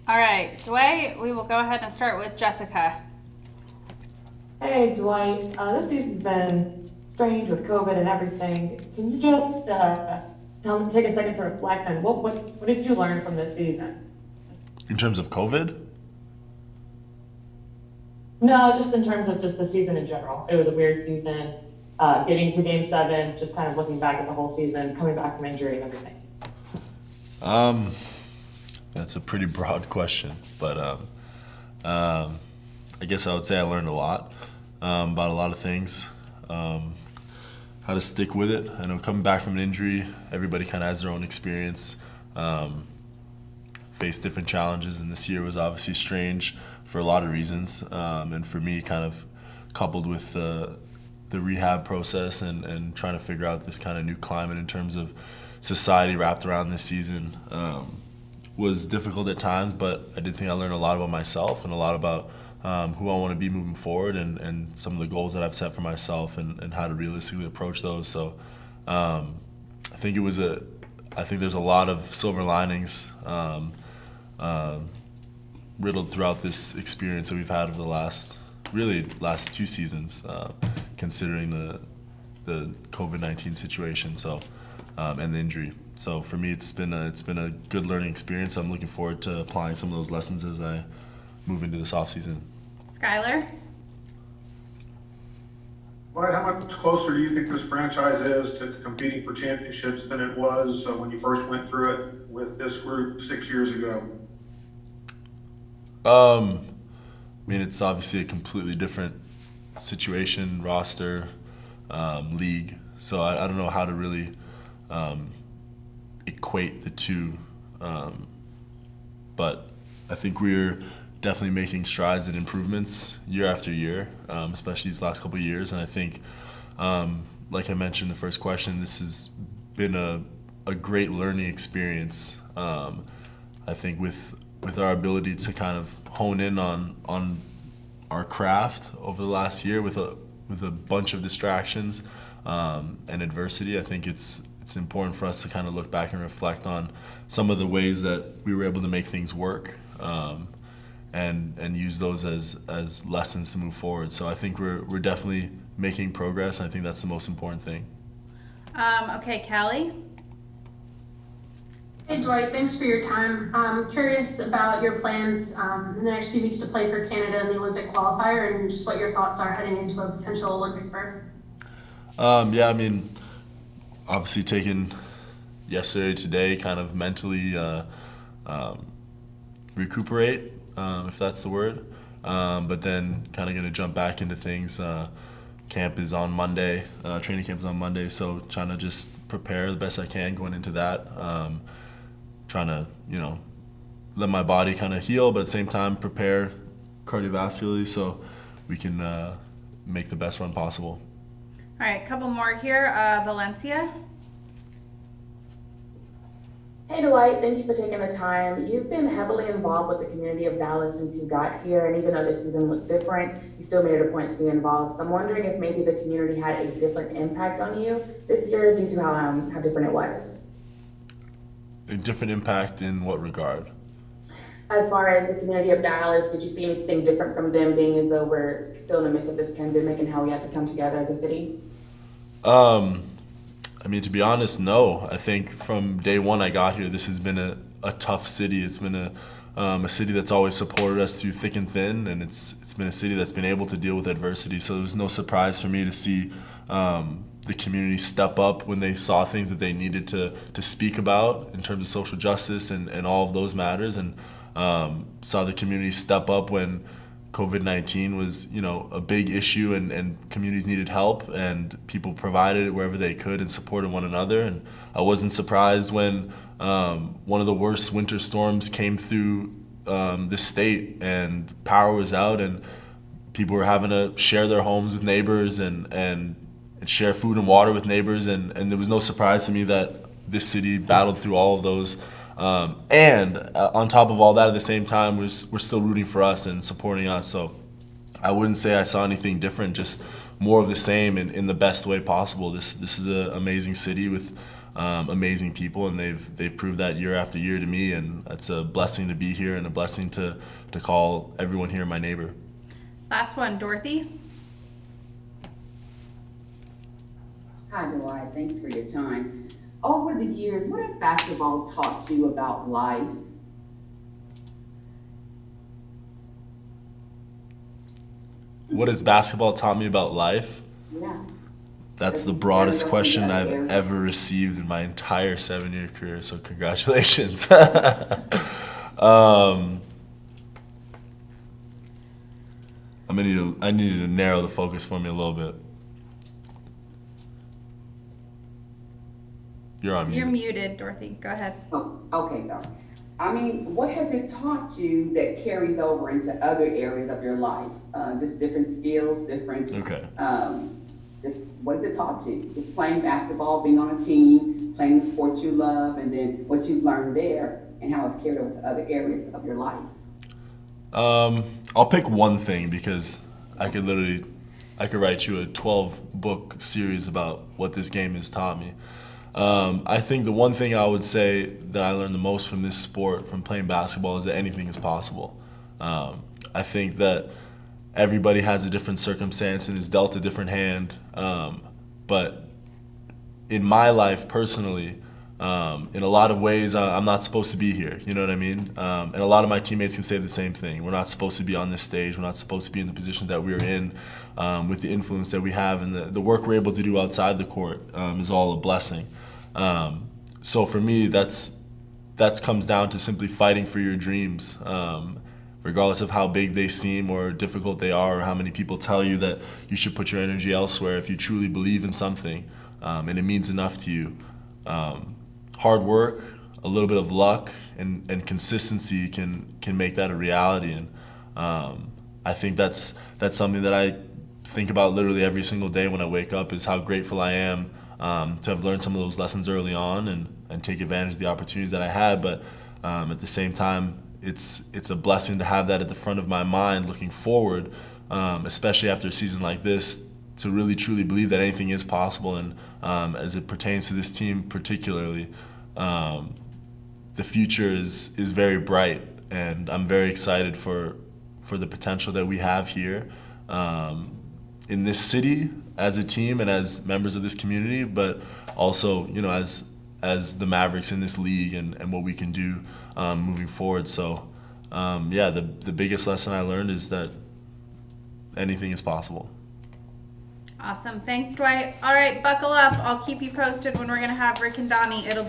All right, Dwight, we will go ahead and start with Jessica. Hey, Dwight. This season's been strange with COVID and everything. Can you just take a second to reflect on what did you learn from this season? In terms of COVID, No, just in terms of just the season in general. It was a weird season. Getting to Game 7, just kind of looking back at the whole season, coming back from injury and everything. um, that's a pretty broad question, but I guess I would say I learned a lot about a lot of things. Um, how to stick with it. I know coming back from an injury, everybody kind of has their own experience, um, face different challenges, and this year was obviously strange for a lot of reasons. And for me, kind of coupled with the rehab process and trying to figure out this kind of new climate in terms of society wrapped around this season was difficult at times, but I did think I learned a lot about myself and a lot about who I want to be moving forward and some of the goals that I've set for myself and how to realistically approach those. So I think I think there's a lot of silver linings uh, riddled throughout this experience that we've had over the last 2 seasons, considering the COVID-19 situation. So and the injury. So for me, it's been a good learning experience. I'm looking forward to applying some of those lessons as I move into this off season. Skylar? Dwight, how much closer do you think this franchise is to competing for championships than it was when you first went through it with this group 6 years ago? I mean, it's obviously a completely different situation, roster, league. So I don't know how to really equate the two, but I think we're definitely making strides and improvements year after year, especially these last couple of years. And I think, like I mentioned in the first question, this has been a great learning experience. I think with our ability to kind of hone in on our craft over the last year with a bunch of distractions and adversity, I think it's important for us to kind of look back and reflect on some of the ways that we were able to make things work, and use those as lessons to move forward. So I think we're definitely making progress, and I think that's the most important thing. Okay, Callie? Hey Dwight, thanks for your time. I'm curious about your plans in the next few weeks to play for Canada in the Olympic qualifier and just what your thoughts are heading into a potential Olympic berth. Yeah, I mean, obviously taking yesterday, today, kind of mentally recuperate, if that's the word. But then kind of going to jump back into things. Camp is on Monday. Training camp is on Monday, so trying to just prepare the best I can going into that. Trying to, let my body kind of heal, but at the same time prepare cardiovascularly so we can make the best run possible. All right, a couple more here. Valencia? Hey Dwight, thank you for taking the time. You've been heavily involved with the community of Dallas since you got here, and even though this season looked different, you still made it a point to be involved. So I'm wondering if maybe the community had a different impact on you this year due to how different it was. A different impact in what regard? As far as the community of Dallas, did you see anything different from them being as though we're still in the midst of this pandemic and how we had to come together as a city? Um, I mean, to be honest, no. I think from day one I got here, this has been a tough city. It's been a city that's always supported us through thick and thin, and it's been a city that's been able to deal with adversity. So it was no surprise for me to see the community step up when they saw things that they needed to speak about in terms of social justice and all of those matters, and saw the community step up when COVID-19 was, a big issue and communities needed help, and people provided it wherever they could and supported one another. And I wasn't surprised when one of the worst winter storms came through this state and power was out and people were having to share their homes with neighbors and share food and water with neighbors. And there was no surprise to me that this city battled through all of those. And on top of all that, at the same time, we're still rooting for us and supporting us. So I wouldn't say I saw anything different, just more of the same in the best way possible. This is an amazing city with amazing people, and they've proved that year after year to me, and it's a blessing to be here and a blessing to call everyone here my neighbor. Last one, Dorothy. Hi, Dwight. Thanks for your time. Over the years, what has basketball taught you about life? What has basketball taught me about life? Yeah. That's the broadest question I've ever received in my entire 7-year career, so congratulations. I need you to narrow the focus for me a little bit. You're on mute. You're muted, Dorothy. Go ahead. Oh, okay, sorry. I mean, what has it taught you that carries over into other areas of your life? Just different skills, different. Okay. Just what has it taught you? Just playing basketball, being on a team, playing the sport you love, and then what you've learned there and how it's carried over to other areas of your life. I'll pick one thing because I could write you a 12-book series about what this game has taught me. I think the one thing I would say that I learned the most from this sport, from playing basketball, is that anything is possible. I think that everybody has a different circumstance and is dealt a different hand. But in my life personally, in a lot of ways, I'm not supposed to be here. You know what I mean? And a lot of my teammates can say the same thing. We're not supposed to be on this stage. We're not supposed to be in the positions that we're in, with the influence that we have, and the work we're able to do outside the court is all a blessing. So for me, that comes down to simply fighting for your dreams, regardless of how big they seem or difficult they are, or how many people tell you that you should put your energy elsewhere. If you truly believe in something, and it means enough to you, hard work, a little bit of luck, and consistency can make that a reality. And I think that's something that I think about literally every single day when I wake up, is how grateful I am to have learned some of those lessons early on and take advantage of the opportunities that I had. But at the same time, it's a blessing to have that at the front of my mind looking forward, especially after a season like this, to really truly believe that anything is possible. And as it pertains to this team particularly, the future is very bright, and I'm very excited for the potential that we have here in this city as a team and as members of this community, but also, as the Mavericks in this league and what we can do moving forward. So the biggest lesson I learned is that anything is possible. Awesome. Thanks, Dwight. All right, buckle up. I'll keep you posted when we're going to have Rick and Donnie. It'll be